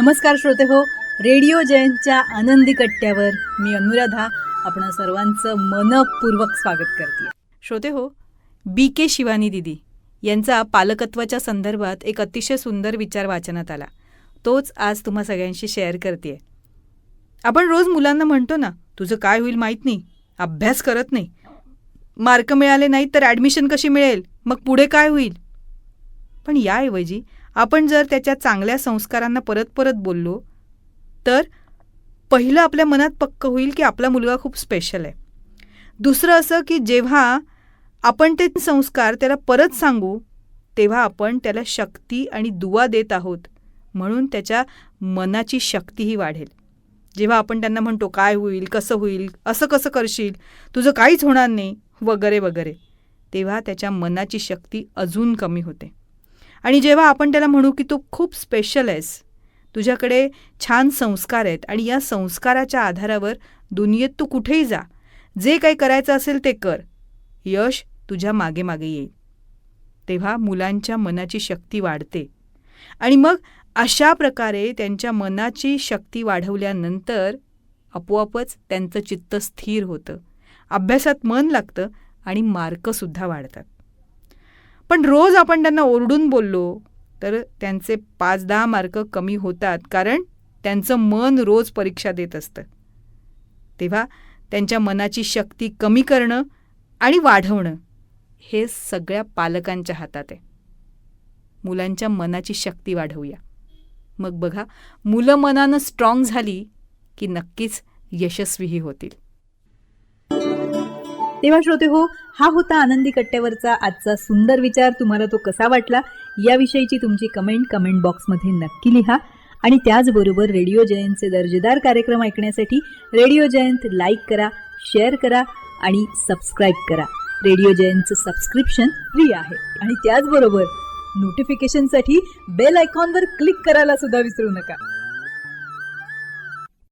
नमस्कार श्रोते हो, रेडिओ जयंतच्या आनंदी कट्ट्यावर मी अनुराधा आपण सर्वांचं मनपूर्वक स्वागत करते. श्रोते हो, BK शिवानी दिदी यांचा पालकत्वाच्या संदर्भात एक अतिशय सुंदर विचार वाचनात आला. तोच आज तुम्हा सगळ्यांशी शेअर करते. आपण रोज मुलांना म्हणतो ना, तुझं काय होईल माहीत नाही, अभ्यास करत नाही, मार्क मिळाले नाहीत तर ॲडमिशन कशी मिळेल, मग पुढे काय होईल. पण याऐवजी आपण जर त्याच्या चांगल्या संस्कारांना परत परत बोललो तर पहिलं आपल्या मनात पक्क होईल की आपला मुलगा खूप स्पेशल आहे. दुसरं असं की जेव्हा आपण ते संस्कार त्याला परत सांगू तेव्हा आपण त्याला शक्ती आणि दुवा देत आहोत, म्हणून त्याच्या मनाची शक्तीही वाढेल. जेव्हा आपण त्यांना म्हणतो काय होईल, कसं होईल, असं कसं करशील, तुझं काहीच होणार नाही वगैरे वगैरे, तेव्हा त्याच्या मनाची शक्ती अजून कमी होते. आणि जेव्हा आपण त्याला म्हणू की तू खूप स्पेशल आहेस, तुझ्याकडे छान संस्कार आहेत आणि या संस्काराच्या आधारावर दुनियेत तू कुठेही जा, जे काही करायचं असेल ते कर, यश तुझ्या मागे मागे येईल, तेव्हा मुलांच्या मनाची शक्ती वाढते. आणि मग अशा प्रकारे त्यांच्या मनाची शक्ती वाढवल्यानंतर आपोआपच त्यांचं चित्त स्थिर होतं, अभ्यासात मन लागतं आणि मार्कसुद्धा वाढतात. पण रोज आपण त्यांना ओरडून बोललो तर त्यांचे 5-10 मार्क कमी होतात, कारण त्यांचं मन रोज परीक्षा देत असतं. तेव्हा त्यांच्या मनाची शक्ती कमी करणं आणि वाढवणं हे सगळ्या पालकांच्या हातात आहे. मुलांच्या मनाची शक्ती वाढवूया, मग बघा मुलं मनानं स्ट्रॉंग झाली की नक्कीच यशस्वीही होतील. तेव्हा श्रोते हो, हा होता आनंदी कट्ट्यावरचा आजचा सुंदर विचार. तुम्हाला तो कसा वाटला याविषयीची तुमची कमेंट बॉक्समध्ये नक्की लिहा. आणि त्याचबरोबर रेडिओ जयंतचे दर्जेदार कार्यक्रम ऐकण्यासाठी रेडिओ जयंत लाईक करा, शेअर करा आणि सबस्क्राईब करा. रेडिओ जयंतचं सबस्क्रिप्शन फ्री आहे. आणि त्याचबरोबर नोटिफिकेशनसाठी बेल आयकॉनवर क्लिक करायला सुद्धा विसरू नका.